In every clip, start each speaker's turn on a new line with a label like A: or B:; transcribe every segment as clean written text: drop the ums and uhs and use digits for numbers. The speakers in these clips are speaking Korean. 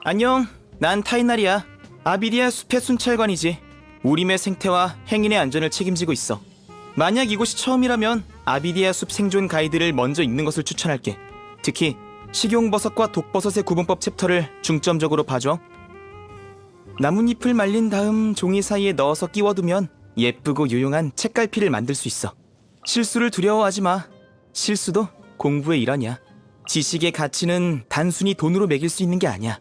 A: 안녕, 난 타이날이야. 아비디아 숲의 순찰관이지. 우림의 생태와 행인의 안전을 책임지고 있어. 만약 이곳이 처음이라면 아비디아 숲 생존 가이드를 먼저 읽는 것을 추천할게. 특히 식용버섯과 독버섯의 구분법 챕터를 중점적으로 봐줘. 나뭇잎을 말린 다음 종이 사이에 넣어서 끼워두면 예쁘고 유용한 책갈피를 만들 수 있어. 실수를 두려워하지 마. 실수도 공부의 일환이야. 지식의 가치는 단순히 돈으로 매길 수 있는 게 아니야.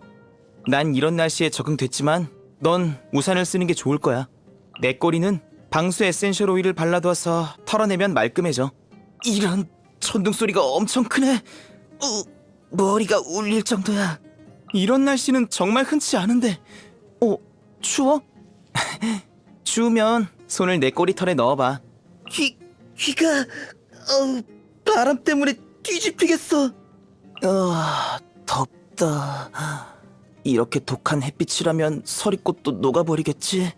A: 난 이런 날씨에 적응됐지만 넌 우산을 쓰는 게 좋을 거야. 내 꼬리는 방수 에센셜 오일을 발라두어서 털어내면 말끔해져. 이런 천둥 소리가 엄청 크네. 머리가 울릴 정도야. 이런 날씨는 정말 흔치 않은데. 추워? 추우면 손을 내 꼬리털에 넣어봐. 귀가 바람 때문에 뒤집히겠어. 덥다. 이렇게 독한 햇빛이라면 서리꽃도 녹아버리겠지.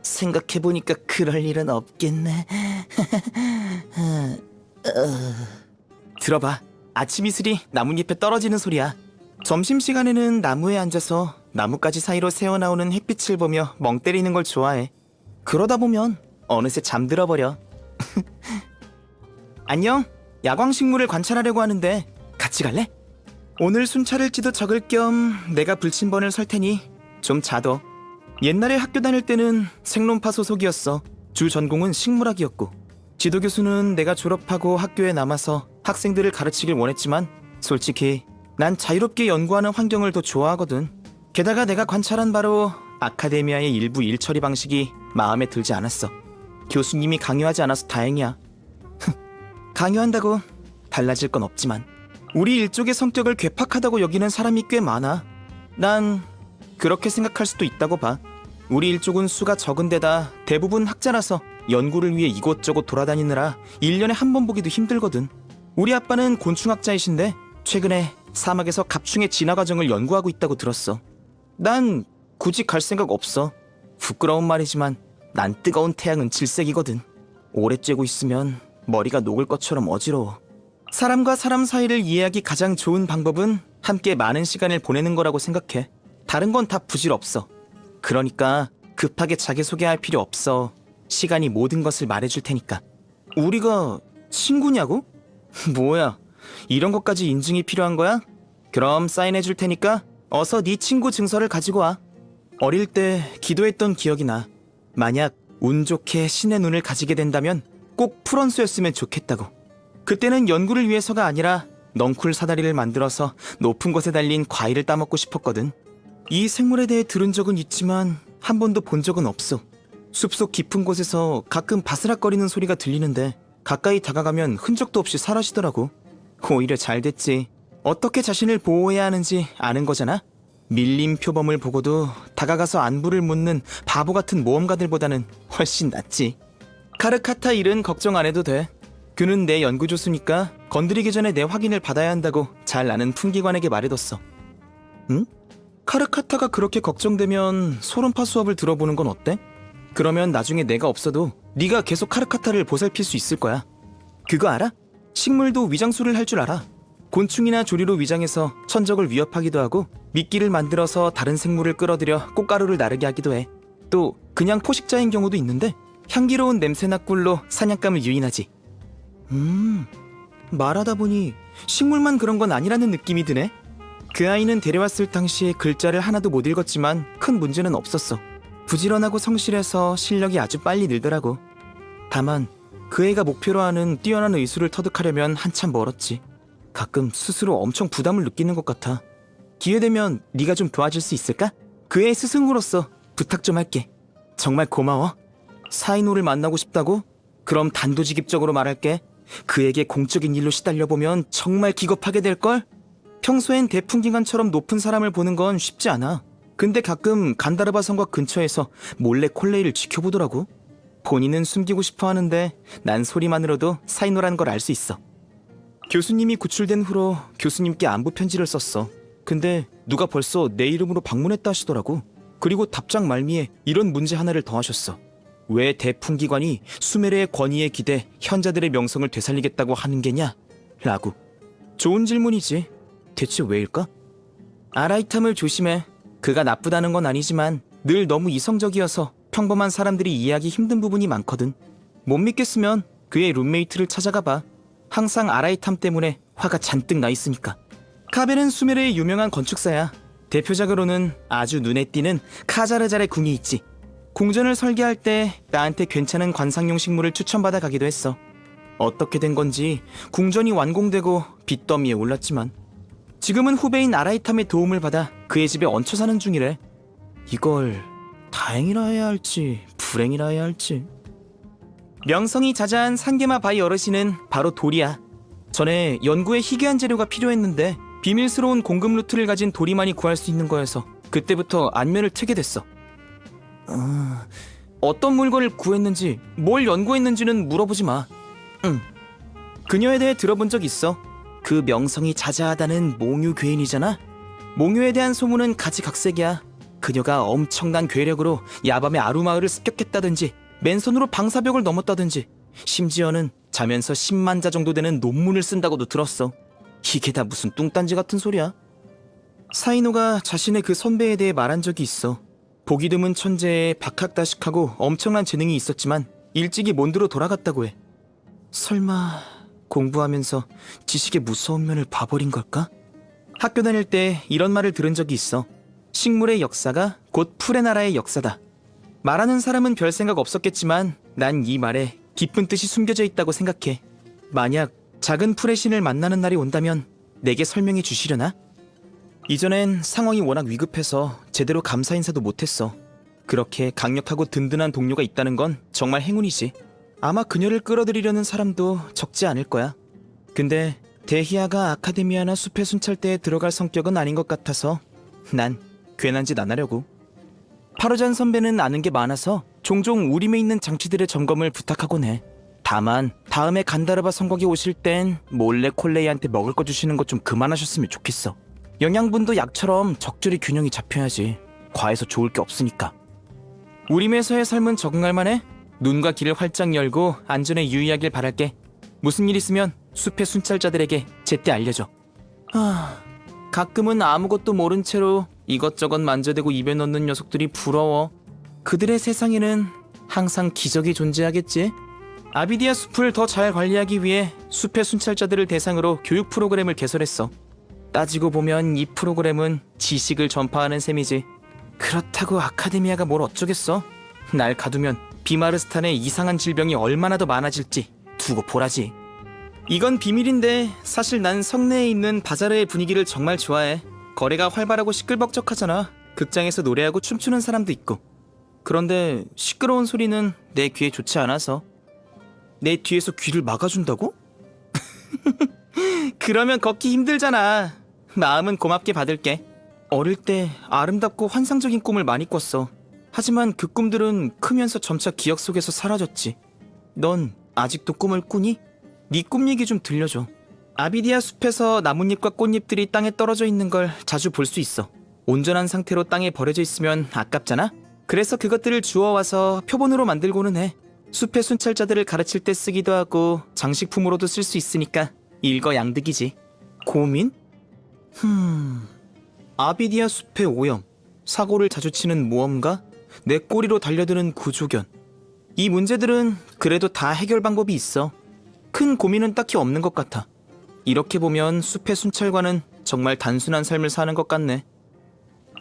A: 생각해보니까 그럴 일은 없겠네. 들어봐. 아침 이슬이 나뭇잎에 떨어지는 소리야. 점심시간에는 나무에 앉아서 나뭇가지 사이로 새어나오는 햇빛을 보며 멍 때리는 걸 좋아해. 그러다 보면 어느새 잠들어버려. 안녕. 야광식물을 관찰하려고 하는데 같이 갈래? 오늘 순찰일지도 적을 겸 내가 불침번을 설 테니 좀 자둬. 옛날에 학교 다닐 때는 생론파 소속이었어. 주 전공은 식물학이었고 지도교수는 내가 졸업하고 학교에 남아서 학생들을 가르치길 원했지만 솔직히 난 자유롭게 연구하는 환경을 더 좋아하거든. 게다가 내가 관찰한 바로 아카데미아의 일부 일처리 방식이 마음에 들지 않았어. 교수님이 강요하지 않아서 다행이야. 강요한다고 달라질 건 없지만 우리 일족의 성격을 괴팍하다고 여기는 사람이 꽤 많아. 난 그렇게 생각할 수도 있다고 봐. 우리 일족은 수가 적은 데다 대부분 학자라서 연구를 위해 이곳저곳 돌아다니느라 1년에 한 번 보기도 힘들거든. 우리 아빠는 곤충학자이신데 최근에 사막에서 갑충의 진화 과정을 연구하고 있다고 들었어. 난 굳이 갈 생각 없어. 부끄러운 말이지만 난 뜨거운 태양은 질색이거든. 오래 쬐고 있으면 머리가 녹을 것처럼 어지러워. 사람과 사람 사이를 이해하기 가장 좋은 방법은 함께 많은 시간을 보내는 거라고 생각해. 다른 건 다 부질없어. 그러니까 급하게 자기소개할 필요 없어. 시간이 모든 것을 말해줄 테니까. 우리가 친구냐고? 뭐야, 이런 것까지 인증이 필요한 거야? 그럼 사인해줄 테니까 어서 네 친구 증서를 가지고 와. 어릴 때 기도했던 기억이 나. 만약 운 좋게 신의 눈을 가지게 된다면 꼭 프런스였으면 좋겠다고. 그때는 연구를 위해서가 아니라 넝쿨 사다리를 만들어서 높은 곳에 달린 과일을 따먹고 싶었거든. 이 생물에 대해 들은 적은 있지만 한 번도 본 적은 없어. 숲속 깊은 곳에서 가끔 바스락거리는 소리가 들리는데 가까이 다가가면 흔적도 없이 사라지더라고. 오히려 잘 됐지. 어떻게 자신을 보호해야 하는지 아는 거잖아. 밀림 표범을 보고도 다가가서 안부를 묻는 바보 같은 모험가들보다는 훨씬 낫지. 카르카타 일은 걱정 안 해도 돼. 그는 내 연구조수니까 건드리기 전에 내 확인을 받아야 한다고 잘 아는 풍기관에게 말해뒀어. 응? 카르카타가 그렇게 걱정되면 소론파 수업을 들어보는 건 어때? 그러면 나중에 내가 없어도 네가 계속 카르카타를 보살필 수 있을 거야. 그거 알아? 식물도 위장술을 할 줄 알아. 곤충이나 조류로 위장해서 천적을 위협하기도 하고 미끼를 만들어서 다른 생물을 끌어들여 꽃가루를 나르게 하기도 해. 또 그냥 포식자인 경우도 있는데 향기로운 냄새나 꿀로 사냥감을 유인하지. 말하다 보니 식물만 그런 건 아니라는 느낌이 드네. 그 아이는 데려왔을 당시에 글자를 하나도 못 읽었지만 큰 문제는 없었어. 부지런하고 성실해서 실력이 아주 빨리 늘더라고. 다만 그 애가 목표로 하는 뛰어난 의술을 터득하려면 한참 멀었지. 가끔 스스로 엄청 부담을 느끼는 것 같아. 기회되면 네가 좀 도와줄 수 있을까? 그 애 스승으로서 부탁 좀 할게. 정말 고마워. 사이노를 만나고 싶다고? 그럼 단도직입적으로 말할게. 그에게 공적인 일로 시달려보면 정말 기겁하게 될걸? 평소엔 대풍기관처럼 높은 사람을 보는 건 쉽지 않아. 근데 가끔 간다르바 성곽 근처에서 몰래 콜레이를 지켜보더라고. 본인은 숨기고 싶어 하는데 난 소리만으로도 사이노란 걸 알 수 있어. 교수님이 구출된 후로 교수님께 안부 편지를 썼어. 근데 누가 벌써 내 이름으로 방문했다 하시더라고. 그리고 답장 말미에 이런 문제 하나를 더하셨어. 왜 대풍기관이 수메르의 권위에 기대 현자들의 명성을 되살리겠다고 하는 게냐? 라고. 좋은 질문이지. 대체 왜일까? 아라이탐을 조심해. 그가 나쁘다는 건 아니지만 늘 너무 이성적이어서 평범한 사람들이 이해하기 힘든 부분이 많거든. 못 믿겠으면 그의 룸메이트를 찾아가 봐. 항상 아라이탐 때문에 화가 잔뜩 나 있으니까. 카벨은 수메르의 유명한 건축사야. 대표작으로는 아주 눈에 띄는 카자르잘의 궁이 있지. 궁전을 설계할 때 나한테 괜찮은 관상용 식물을 추천받아 가기도 했어. 어떻게 된 건지 궁전이 완공되고 빚더미에 올랐지만 지금은 후배인 아라이탐의 도움을 받아 그의 집에 얹혀 사는 중이래. 이걸 다행이라 해야 할지 불행이라 해야 할지. 명성이 자자한 산게마 바이 어르신은 바로 돌이야. 전에 연구에 희귀한 재료가 필요했는데 비밀스러운 공급 루트를 가진 돌이만이 구할 수 있는 거여서 그때부터 안면을 트게 됐어. 어떤 물건을 구했는지 뭘 연구했는지는 물어보지 마. 그녀에 대해 들어본 적 있어. 그 명성이 자자하다는 몽유 괴인이잖아. 몽유에 대한 소문은 가지각색이야. 그녀가 엄청난 괴력으로 야밤에 아루마을을 습격했다든지 맨손으로 방사벽을 넘었다든지 심지어는 자면서 10만 자 정도 되는 논문을 쓴다고도 들었어. 이게 다 무슨 뚱딴지 같은 소리야. 사이노가 자신의 그 선배에 대해 말한 적이 있어. 보기 드문 천재에 박학다식하고 엄청난 재능이 있었지만 일찍이 몬드로 돌아갔다고 해. 설마 공부하면서 지식의 무서운 면을 봐버린 걸까? 학교 다닐 때 이런 말을 들은 적이 있어. 식물의 역사가 곧 풀의 나라의 역사다. 말하는 사람은 별 생각 없었겠지만 난 이 말에 깊은 뜻이 숨겨져 있다고 생각해. 만약 작은 풀의 신을 만나는 날이 온다면 내게 설명해 주시려나? 이전엔 상황이 워낙 위급해서 제대로 감사 인사도 못했어. 그렇게 강력하고 든든한 동료가 있다는 건 정말 행운이지. 아마 그녀를 끌어들이려는 사람도 적지 않을 거야. 근데 데히아가 아카데미아나 숲의 순찰대에 들어갈 성격은 아닌 것 같아서 난 괜한 짓 안 하려고. 파르잔 선배는 아는 게 많아서 종종 우림에 있는 장치들의 점검을 부탁하곤 해. 다만 다음에 간다르바 성곽에 오실 땐 몰래 콜레이한테 먹을 거 주시는 거 좀 그만하셨으면 좋겠어. 영양분도 약처럼 적절히 균형이 잡혀야지. 과해서 좋을 게 없으니까. 우림에서의 삶은 적응할 만해? 눈과 귀를 활짝 열고 안전에 유의하길 바랄게. 무슨 일 있으면 숲의 순찰자들에게 제때 알려줘. 가끔은 아무것도 모른 채로 이것저것 만져대고 입에 넣는 녀석들이 부러워. 그들의 세상에는 항상 기적이 존재하겠지. 아비디아 숲을 더 잘 관리하기 위해 숲의 순찰자들을 대상으로 교육 프로그램을 개설했어. 따지고 보면 이 프로그램은 지식을 전파하는 셈이지. 그렇다고 아카데미아가 뭘 어쩌겠어. 날 가두면 비마르스탄의 이상한 질병이 얼마나 더 많아질지 두고 보라지. 이건 비밀인데 사실 난 성내에 있는 바자르의 분위기를 정말 좋아해. 거래가 활발하고 시끌벅적하잖아. 극장에서 노래하고 춤추는 사람도 있고. 그런데 시끄러운 소리는 내 귀에 좋지 않아서. 내 뒤에서 귀를 막아준다고? 그러면 걷기 힘들잖아. 마음은 고맙게 받을게. 어릴 때 아름답고 환상적인 꿈을 많이 꿨어. 하지만 그 꿈들은 크면서 점차 기억 속에서 사라졌지. 넌 아직도 꿈을 꾸니? 네 꿈 얘기 좀 들려줘. 아비디아 숲에서 나뭇잎과 꽃잎들이 땅에 떨어져 있는 걸 자주 볼 수 있어. 온전한 상태로 땅에 버려져 있으면 아깝잖아? 그래서 그것들을 주워와서 표본으로 만들고는 해. 숲의 순찰자들을 가르칠 때 쓰기도 하고 장식품으로도 쓸 수 있으니까 일거양득이지. 고민? 아비디아 숲의 오염, 사고를 자주 치는 모험가, 내 꼬리로 달려드는 구조견. 이 문제들은 그래도 다 해결 방법이 있어. 큰 고민은 딱히 없는 것 같아. 이렇게 보면 숲의 순찰관은 정말 단순한 삶을 사는 것 같네.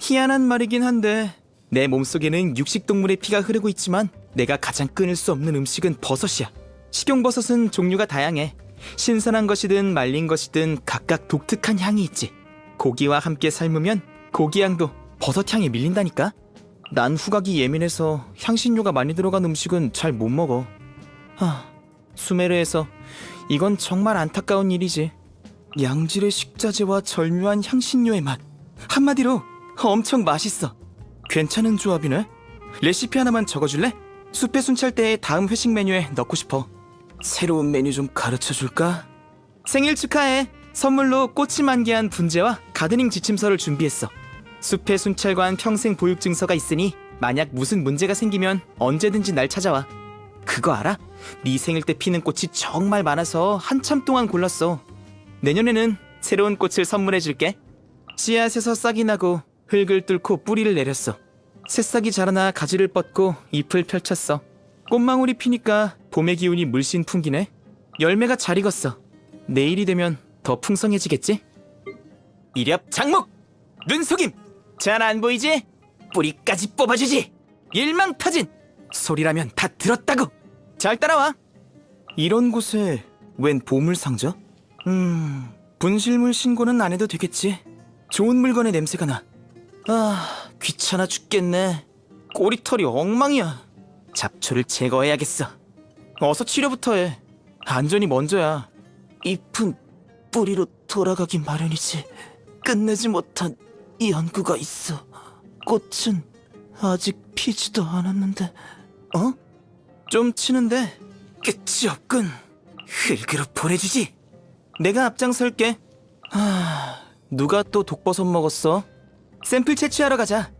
A: 희한한 말이긴 한데 내 몸속에는 육식동물의 피가 흐르고 있지만 내가 가장 끊을 수 없는 음식은 버섯이야. 식용버섯은 종류가 다양해. 신선한 것이든 말린 것이든 각각 독특한 향이 있지. 고기와 함께 삶으면 고기향도 버섯향에 밀린다니까. 난 후각이 예민해서 향신료가 많이 들어간 음식은 잘 못 먹어. 수메르에서 이건 정말 안타까운 일이지. 양질의 식자재와 절묘한 향신료의 맛. 한마디로 엄청 맛있어. 괜찮은 조합이네. 레시피 하나만 적어줄래? 숲의 순찰대의 다음 회식 메뉴에 넣고 싶어. 새로운 메뉴 좀 가르쳐줄까? 생일 축하해. 선물로 꽃이 만개한 분재와 가드닝 지침서를 준비했어. 숲의 순찰관 평생 보육 증서가 있으니 만약 무슨 문제가 생기면 언제든지 날 찾아와. 그거 알아? 네 생일 때 피는 꽃이 정말 많아서 한참 동안 골랐어. 내년에는 새로운 꽃을 선물해줄게. 씨앗에서 싹이 나고 흙을 뚫고 뿌리를 내렸어. 새싹이 자라나 가지를 뻗고 잎을 펼쳤어. 꽃망울이 피니까 봄의 기운이 물씬 풍기네. 열매가 잘 익었어. 내일이 되면 더 풍성해지겠지? 이렵 장목! 눈속임! 잘 안 보이지? 뿌리까지 뽑아주지! 일망타진! 소리라면 다 들었다고! 잘 따라와! 이런 곳에 웬 보물상자? 분실물 신고는 안 해도 되겠지. 좋은 물건의 냄새가 나. 아, 귀찮아 죽겠네. 꼬리털이 엉망이야. 잡초를 제거해야겠어. 어서 치료부터 해. 안전이 먼저야. 잎은 뿌리로 돌아가기 마련이지. 끝내지 못한 연구가 있어. 꽃은 아직 피지도 않았는데. 어? 좀 치는데 끝이 없군. 흙으로 보내주지. 내가 앞장설게. 누가 또 독버섯 먹었어? 샘플 채취하러 가자.